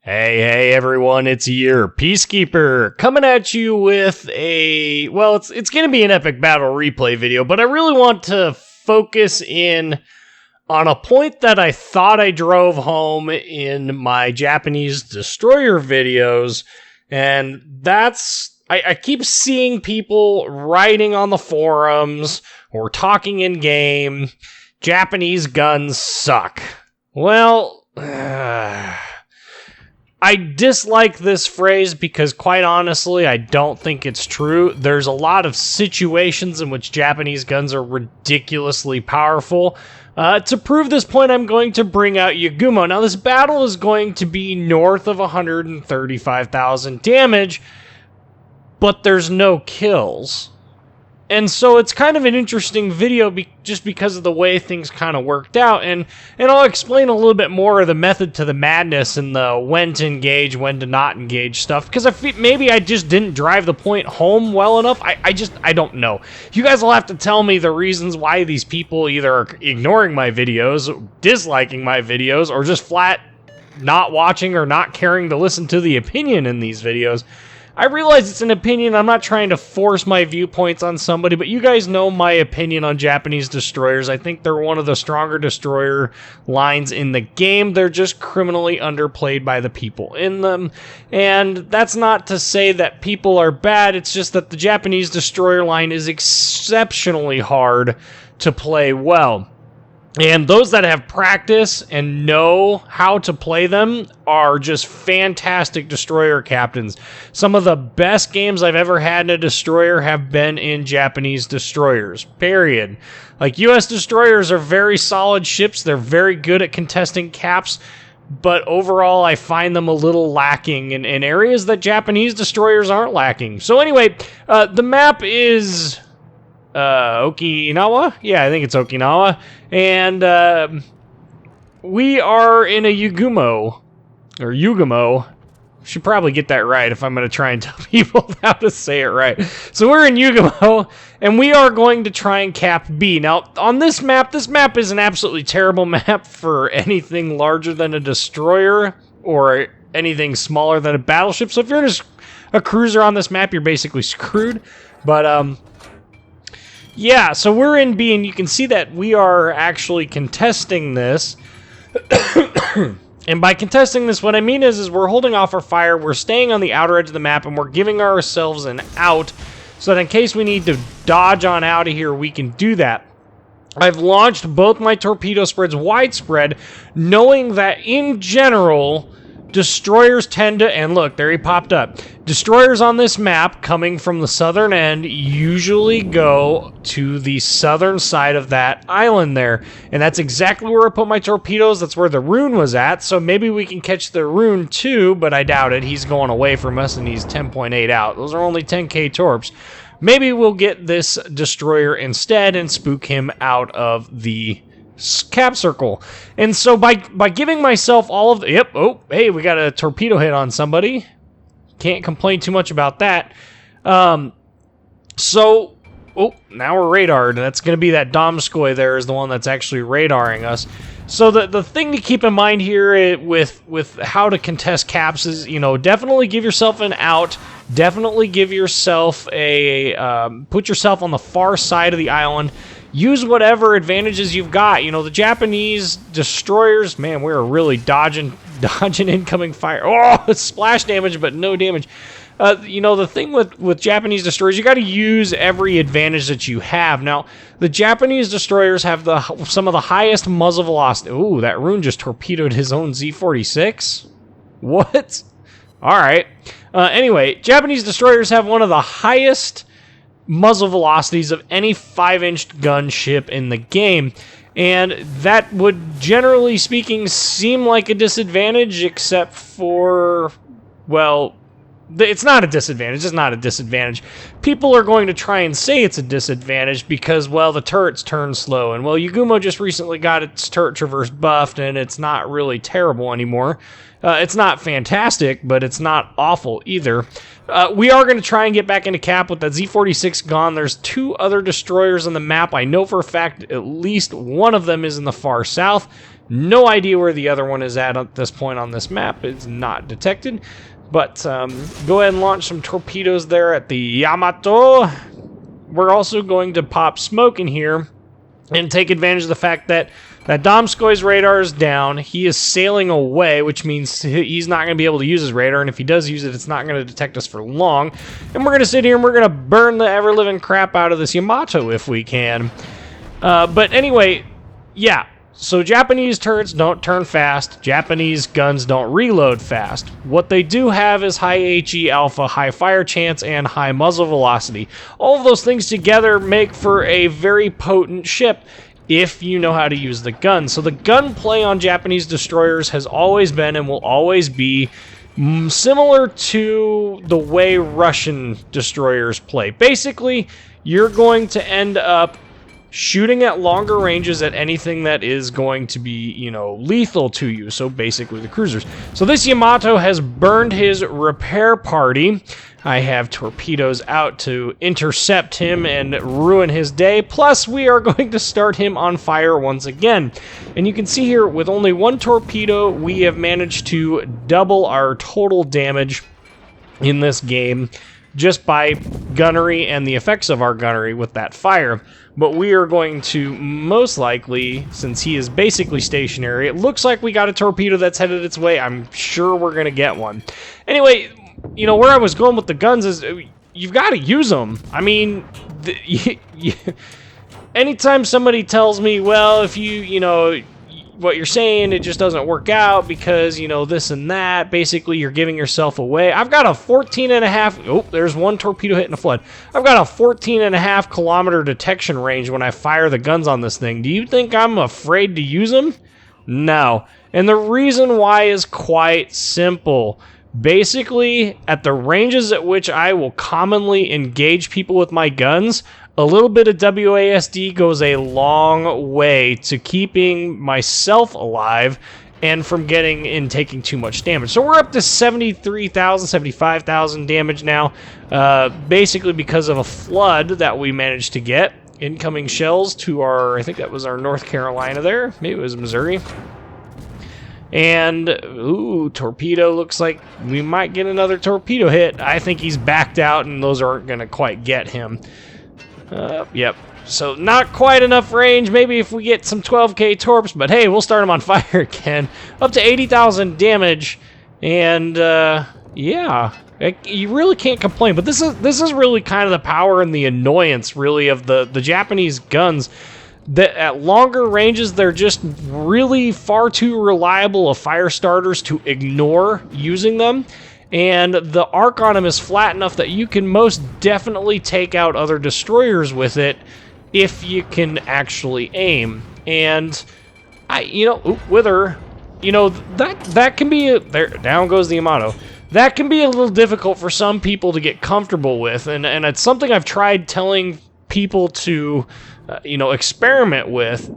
Hey everyone, it's your Peacekeeper coming at you with it's going to be an epic battle replay video, but I really want to focus in on a point that I thought I drove home in my Japanese destroyer videos, and that's, I keep seeing people writing on the forums or talking in game, Japanese guns suck. Well, I dislike this phrase because, quite honestly, I don't think it's true. There's a lot of situations in which Japanese guns are ridiculously powerful. To prove this point, I'm going to bring out Yuugumo. Now, this battle is going to be north of 135,000 damage, but there's no kills. And so it's kind of an interesting video just because of the way things kind of worked out. And I'll explain a little bit more of the method to the madness and the when to engage, when to not engage stuff. Because maybe I just didn't drive the point home well enough. I don't know. You guys will have to tell me the reasons why these people either are ignoring my videos, disliking my videos, or just flat not watching or not caring to listen to the opinion in these videos. I realize it's an opinion. I'm not trying to force my viewpoints on somebody, but you guys know my opinion on Japanese destroyers. I think they're one of the stronger destroyer lines in the game. They're just criminally underplayed by the people in them. And that's not to say that people are bad. It's just that the Japanese destroyer line is exceptionally hard to play well. And those that have practice and know how to play them are just fantastic destroyer captains. Some of the best games I've ever had in a destroyer have been in Japanese destroyers, period. Like, US destroyers are very solid ships. They're very good at contesting caps, but overall I find them a little lacking in areas that Japanese destroyers aren't lacking. So anyway, the map is Okinawa? Yeah, I think it's Okinawa. And we are in a Yuugumo. Should probably get that right if I'm going to try and tell people how to say it right. So we're in Yuugumo, and we are going to try and cap B. Now, on this map is an absolutely terrible map for anything larger than a destroyer or anything smaller than a battleship. So if you're just a cruiser on this map, you're basically screwed. But, yeah, so we're in B, and you can see that we are actually contesting this. And by contesting this, what I mean is we're holding off our fire, we're staying on the outer edge of the map, and we're giving ourselves an out, so that in case we need to dodge on out of here, we can do that. I've launched both my torpedo spreads widespread, knowing that in general, destroyers tend to, and look, there he popped up. Destroyers on this map, coming from the southern end, usually go to the southern side of that island there. And that's exactly where I put my torpedoes. That's where the rune was at. So maybe we can catch the rune too, but I doubt it. He's going away from us and he's 10.8 out. Those are only 10k torps. Maybe we'll get this destroyer instead and spook him out of the cap circle. And so by giving myself all of the... Yep, oh, hey, we got a torpedo hit on somebody. Can't complain too much about that. Oh, now we're radared. That's going to be that Domskoy there is the one that's actually radaring us. So the thing to keep in mind here with how to contest caps is, you know, definitely give yourself an out. Definitely give yourself a... put yourself on the far side of the island. Use whatever advantages you've got. You know, the Japanese destroyers, man, we're really dodging incoming fire. Oh, it's splash damage, but no damage. You know, the thing with Japanese destroyers, you got to use every advantage that you have. Now, the Japanese destroyers have some of the highest muzzle velocity. Ooh, that rune just torpedoed his own Z-46? What? All right. Anyway, Japanese destroyers have one of the highest muzzle velocities of any 5-inch gunship in the game, and that would, generally speaking, seem like a disadvantage, except for, well, it's not a disadvantage. It's not a disadvantage. People are going to try and say it's a disadvantage because, well, the turrets turn slow, and, well, Yuugumo just recently got its turret traverse buffed, and it's not really terrible anymore. It's not fantastic, but it's not awful either. We are going to try and get back into cap with that Z-46 gone. There's 2 other destroyers on the map. I know for a fact at least one of them is in the far south. No idea where the other one is at this point on this map. It's not detected. But go ahead and launch some torpedoes there at the Yamato. We're also going to pop smoke in here and take advantage of the fact that Domskoy's radar is down. He is sailing away, which means he's not going to be able to use his radar, and if he does use it, it's not going to detect us for long. And we're going to sit here and we're going to burn the ever-living crap out of this Yamato if we can. But anyway, yeah. So Japanese turrets don't turn fast. Japanese guns don't reload fast. What they do have is high HE alpha, high fire chance, and high muzzle velocity. All of those things together make for a very potent ship if you know how to use the gun. So the gunplay on Japanese destroyers has always been and will always be similar to the way Russian destroyers play. Basically, you're going to end up shooting at longer ranges at anything that is going to be, you know, lethal to you. So basically the cruisers. So this Yamato has burned his repair party. I have torpedoes out to intercept him and ruin his day. Plus, we are going to start him on fire once again. And you can see here, with only one torpedo, we have managed to double our total damage in this game just by gunnery and the effects of our gunnery with that fire. But we are going to most likely, since he is basically stationary, it looks like we got a torpedo that's headed its way. I'm sure we're going to get one. Anyway, you know, where I was going with the guns is you've got to use them. I mean, anytime somebody tells me, well, if you know, what you're saying, it just doesn't work out because, you know, this and that, basically you're giving yourself away. I've got a 14.5, oh, there's one torpedo hitting a flood. I've got a 14.5 kilometer detection range when I fire the guns on this thing. Do you think I'm afraid to use them? No. And the reason why is quite simple. Basically, at the ranges at which I will commonly engage people with my guns, a little bit of WASD goes a long way to keeping myself alive and from getting and taking too much damage. So we're up to 73,000, 75,000 damage now, basically because of a flood that we managed to get. Incoming shells to our, I think that was our North Carolina there. Maybe it was Missouri. And, ooh, torpedo, looks like we might get another torpedo hit. I think he's backed out and those aren't going to quite get him. Yep. So not quite enough range. Maybe if we get some 12k torps, but hey, we'll start them on fire again. Up to 80,000 damage, and yeah, you really can't complain. But this is really kind of the power and the annoyance, really, of the Japanese guns. That at longer ranges, they're just really far too reliable of fire starters to ignore using them. And the arc on them is flat enough that you can most definitely take out other destroyers with it if you can actually aim. And you know, Wither, you know, that can be there. Down goes the Yamato. That can be a little difficult for some people to get comfortable with, and it's something I've tried telling people to, you know, experiment with.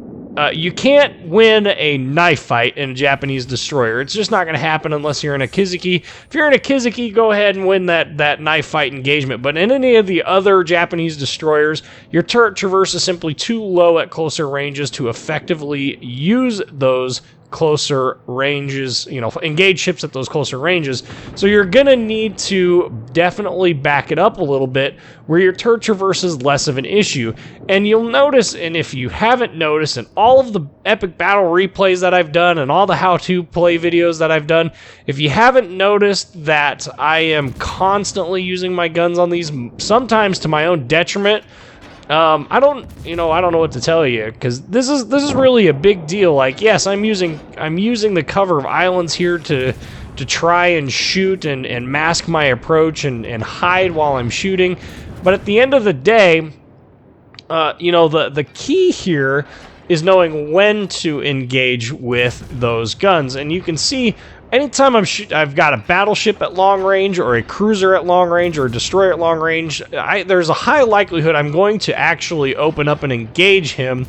You can't win a knife fight in a Japanese destroyer. It's just not going to happen unless you're in a Kizuki. If you're in a Kizuki, go ahead and win that knife fight engagement. But in any of the other Japanese destroyers, your turret traverse is simply too low at closer ranges to effectively use those closer ranges, you know, engage ships at those closer ranges. So you're gonna need to definitely back it up a little bit where your turret traverse is less of an issue. And you'll notice, and if you haven't noticed, in all of the epic battle replays that I've done and all the how-to play videos that I've done, if you haven't noticed that I am constantly using my guns on these, sometimes to my own detriment, I don't know what to tell you, because this is really a big deal. Like, yes, I'm using the cover of islands here to try and shoot and mask my approach and hide while I'm shooting. But at the end of the day, you know, the key here is knowing when to engage with those guns. And you can see anytime I've got a battleship at long range, or a cruiser at long range, or a destroyer at long range, there's a high likelihood I'm going to actually open up and engage him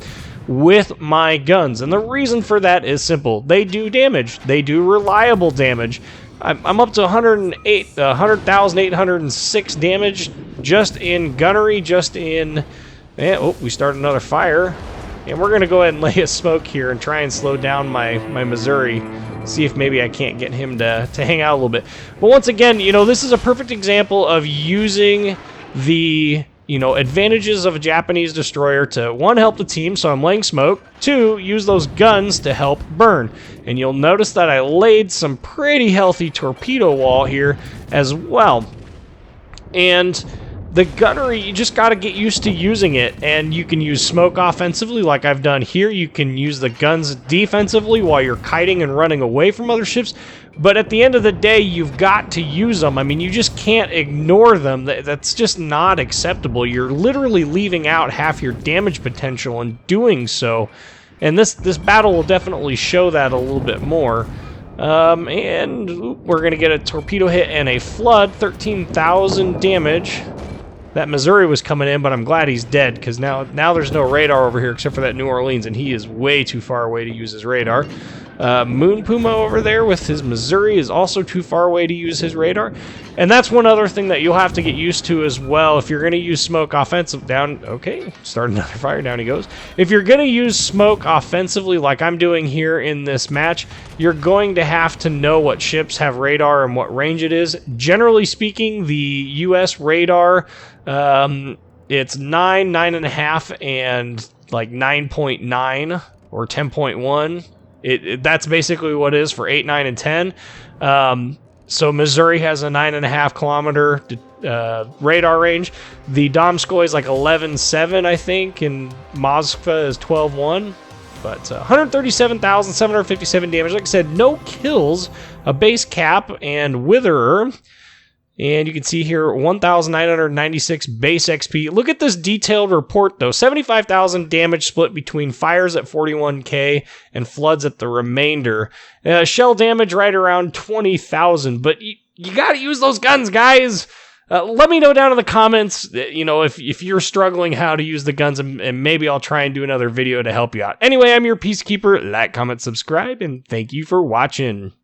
with my guns. And the reason for that is simple. They do damage. They do reliable damage. I'm up to 100,806 damage just in gunnery, just in... Yeah, oh, we started another fire. And we're going to go ahead and lay a smoke here and try and slow down my Missouri. See if maybe I can't get him to hang out a little bit. But once again, you know, this is a perfect example of using the, you know, advantages of a Japanese destroyer to, one, help the team, so I'm laying smoke, two, use those guns to help burn. And you'll notice that I laid some pretty healthy torpedo wall here as well. And the gunnery, you just got to get used to using it, and you can use smoke offensively like I've done here. You can use the guns defensively while you're kiting and running away from other ships, but at the end of the day, you've got to use them. I mean, you just can't ignore them. That's just not acceptable. You're literally leaving out half your damage potential in doing so, and this battle will definitely show that a little bit more. And we're going to get a torpedo hit and a flood, 13,000 damage. That Missouri was coming in, but I'm glad he's dead, because now there's no radar over here except for that New Orleans, and he is way too far away to use his radar. Moon Puma over there with his Missouri is also too far away to use his radar. And that's one other thing that you'll have to get used to as well. If you're going to use smoke offensive down, okay, start another fire, down he goes. If you're going to use smoke offensively like I'm doing here in this match, you're going to have to know what ships have radar and what range it is. Generally speaking, the US radar, it's 9, 9.5, and like 9.9 or 10.1. That's basically what it is for 8, 9, and 10. So Missouri has a 9.5 kilometer radar range. The Domskoy is like 11.7, I think, and Moskva is 12.1. But 137,757 damage. Like I said, no kills, a base cap, and witherer. And you can see here 1,996 base XP. Look at this detailed report, though. 75,000 damage split between fires at 41k and floods at the remainder. Shell damage right around 20,000. But you got to use those guns, guys. Let me know down in the comments, you know, if you're struggling how to use the guns, and maybe I'll try and do another video to help you out. Anyway, I'm your Peacekeeper. Like, comment, subscribe, and thank you for watching.